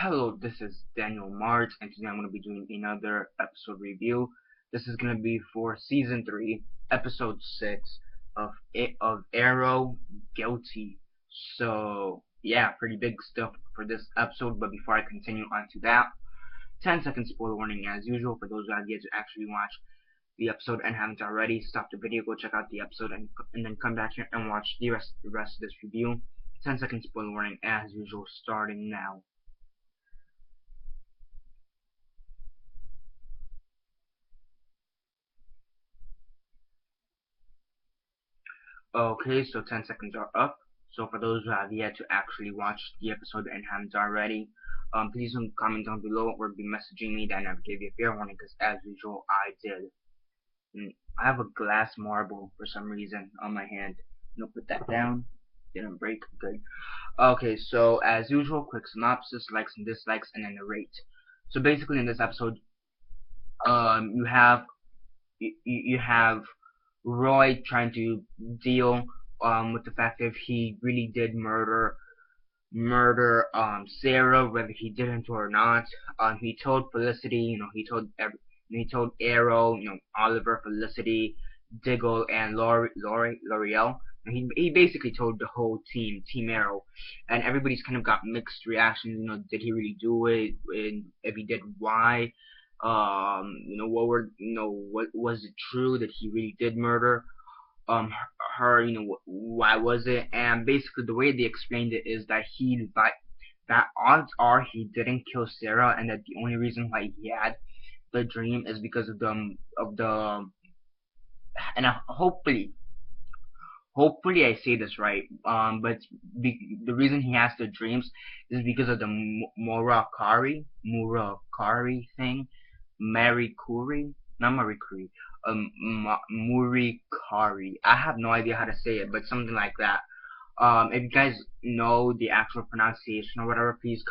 Hello, this is Daniel Mart, and today I'm going to be doing another episode review. This is going to be for Season 3, Episode 6 of Arrow Guilty. So, yeah, pretty big stuff for this episode, but before I continue on to that, 10-second spoiler warning as usual for those who have yet to actually watch the episode and haven't already. Stop the video, go check out the episode, and then come back here and watch the rest of this review. 10-second spoiler warning as usual, starting now. Okay, so 10 seconds are up. So for those who have yet to actually watch the episode and haven't already, please don't comment down below or be messaging me that I never gave you a fair warning, because as usual, I did. I have a glass marble for some reason on my hand. Put that down. Didn't break. Good. Okay, so as usual, quick synopsis, likes and dislikes, and then the rate. So basically, in this episode, you have Roy trying to deal with the fact that he really did murder Sara, whether he didn't or not. He told Felicity, he told Arrow, Oliver, Felicity, Diggle, and L'Oreal. And he basically told the whole Team Arrow, and everybody's kind of got mixed reactions. Did he really do it? And if he did, why? What was it true that he really did murder her? Why was it? And basically, the way they explained it is that that odds are he didn't kill Sara, and that the only reason why he had the dream is because of the and hopefully I say this right, but the reason he has the dreams is because of the Murakari thing, Marie Curie, not Marie Curie, Murikari. I have no idea how to say it, but something like that. If you guys know the actual pronunciation or whatever, please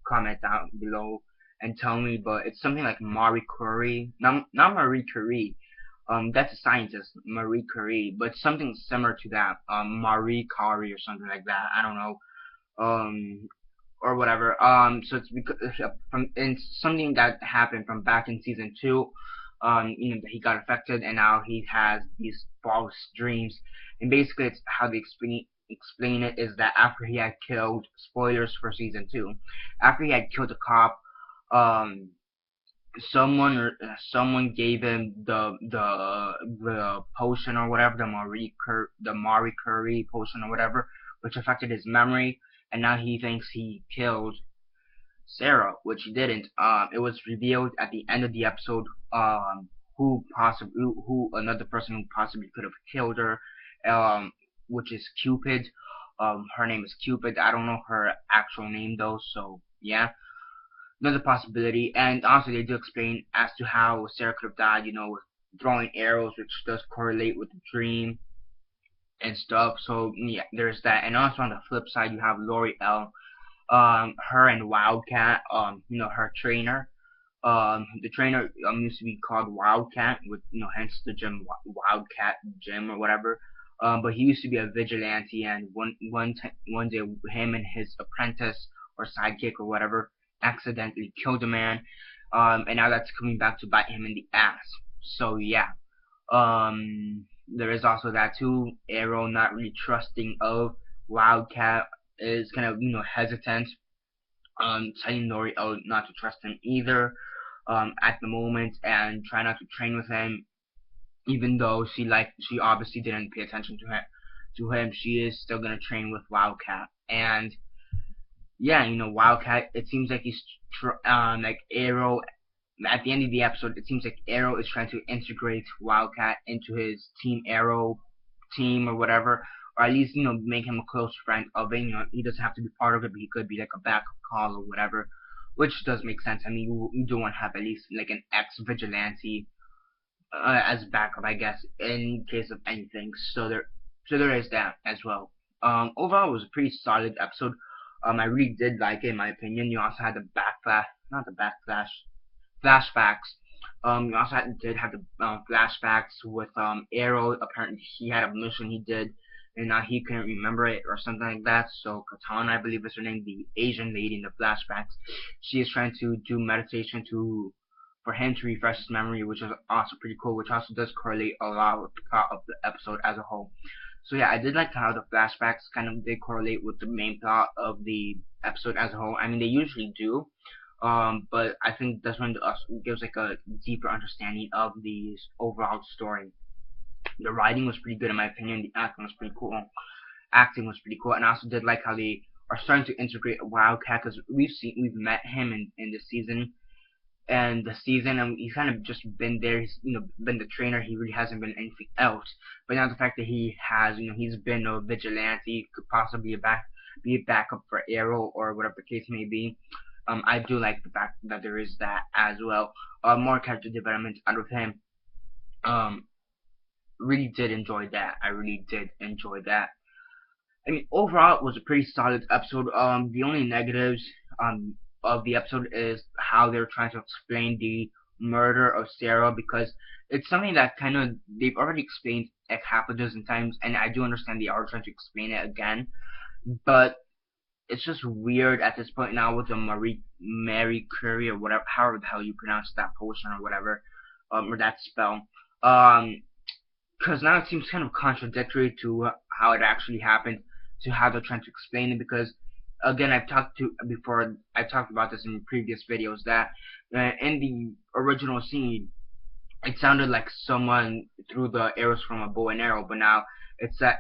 comment down below and tell me. But it's something like Marie Curie, not Marie Curie. That's a scientist, Marie Curie, but something similar to that, Marie Curie or something like that. I don't know, or whatever. So it's because something that happened from back in season 2. That he got affected, and now he has these false dreams. And basically, it's how they explain it is that after he had killed, spoilers for season 2, after he had killed a cop, someone gave him the potion or whatever, the Marie Curie potion or whatever, which affected his memory, and now he thinks he killed Sara, which he didn't. It was revealed at the end of the episode who another person who possibly could have killed her, which is Cupid. Her name is Cupid. I don't know her actual name though, so yeah. Another possibility. And also they do explain as to how Sara could have died, with throwing arrows, which does correlate with the dream and stuff. So yeah, there's that. And also on the flip side, you have L'Oreal, her and Wildcat, her trainer. The trainer used to be called Wildcat, with hence the gym, Wildcat Gym or whatever. But he used to be a vigilante, and one day him and his apprentice or sidekick or whatever accidentally killed a man, and now that's coming back to bite him in the ass. So yeah, there is also that too. Arrow not really trusting of Wildcat, is kind of hesitant, telling L'Oreal not to trust him either, at the moment, and try not to train with him, even though she obviously didn't pay attention to him. She is still gonna train with Wildcat. And yeah, Wildcat, it seems like he's like Arrow, at the end of the episode, it seems like Arrow is trying to integrate Wildcat into his Team Arrow team or whatever, or at least make him a close friend of it. He doesn't have to be part of it, but he could be like a backup call or whatever, which does make sense. I mean, you do want to have at least like an ex-vigilante as backup, I guess, in case of anything. So there is that as well. Overall, it was a pretty solid episode. I really did like it, in my opinion. You also had the flashbacks. You also did have the flashbacks with Arrow. Apparently, he had a mission he did, and now he couldn't remember it or something like that. So Katana, I believe is her name, the Asian lady in the flashbacks, she is trying to do meditation for him to refresh his memory, which is also pretty cool, which also does correlate a lot with the plot of the episode as a whole. So yeah, I did like how the flashbacks kind of did correlate with the main plot of the episode as a whole. I mean, they usually do, but I think this one gives like a deeper understanding of the overall story. The writing was pretty good in my opinion. The acting was pretty cool. And I also did like how they are starting to integrate Wildcat, because we've met him in the season, and he's kind of just been there. He's been the trainer. He really hasn't been anything else. But now the fact that he has he's been a vigilante, could possibly be a backup for Arrow or whatever the case may be. I do like the fact that there is that as well. More character development out of him. Really did enjoy that. I really did enjoy that. I mean, overall, it was a pretty solid episode. The only negatives of the episode is how they're trying to explain the murder of Sara, because it's something that kind of they've already explained like half a dozen times, and I do understand they are trying to explain it again, but it's just weird at this point now with the Mary Curie or whatever, however the hell you pronounce that potion or whatever, or that spell. Because now it seems kind of contradictory to how it actually happened, to how they're trying to explain it. Because again, I've talked about this in previous videos, that in the original scene, it sounded like someone threw the arrows from a bow and arrow, but now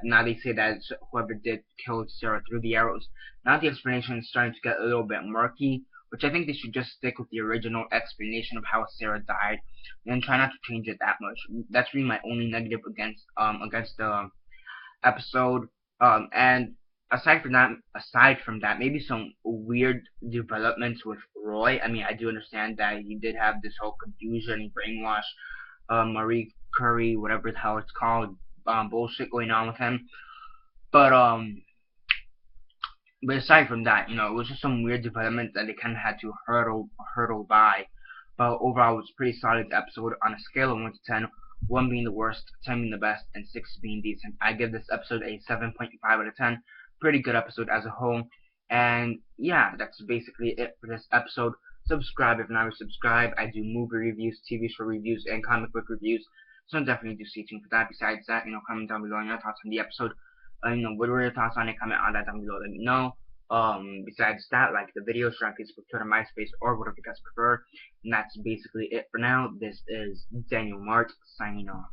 now they say that it's whoever did kill Sara threw the arrows. Now the explanation is starting to get a little bit murky, which I think they should just stick with the original explanation of how Sara died and try not to change it that much. That's really my only negative against the episode. And aside from that, maybe some weird developments with Roy. I mean, I do understand that he did have this whole confusion, brainwash, Marie Curie, whatever the hell it's called, bullshit going on with him. But aside from that, it was just some weird development that they kind of had to hurdle by. But overall, it was a pretty solid episode on a scale of 1 to 10. 1 being the worst, 10 being the best, and 6 being decent. I give this episode a 7.5 out of 10. Pretty good episode as a whole. And yeah, that's basically it for this episode. Subscribe if not already subscribed. I do movie reviews, TV show reviews, and comic book reviews. So definitely do stay tuned for that. Besides that, comment down below on your thoughts on the episode. What were your thoughts on it? Comment on that down below. Let me know. Besides that, like the video, share on Facebook, Twitter, MySpace, or whatever you guys prefer. And that's basically it for now. This is Daniel Mart signing off.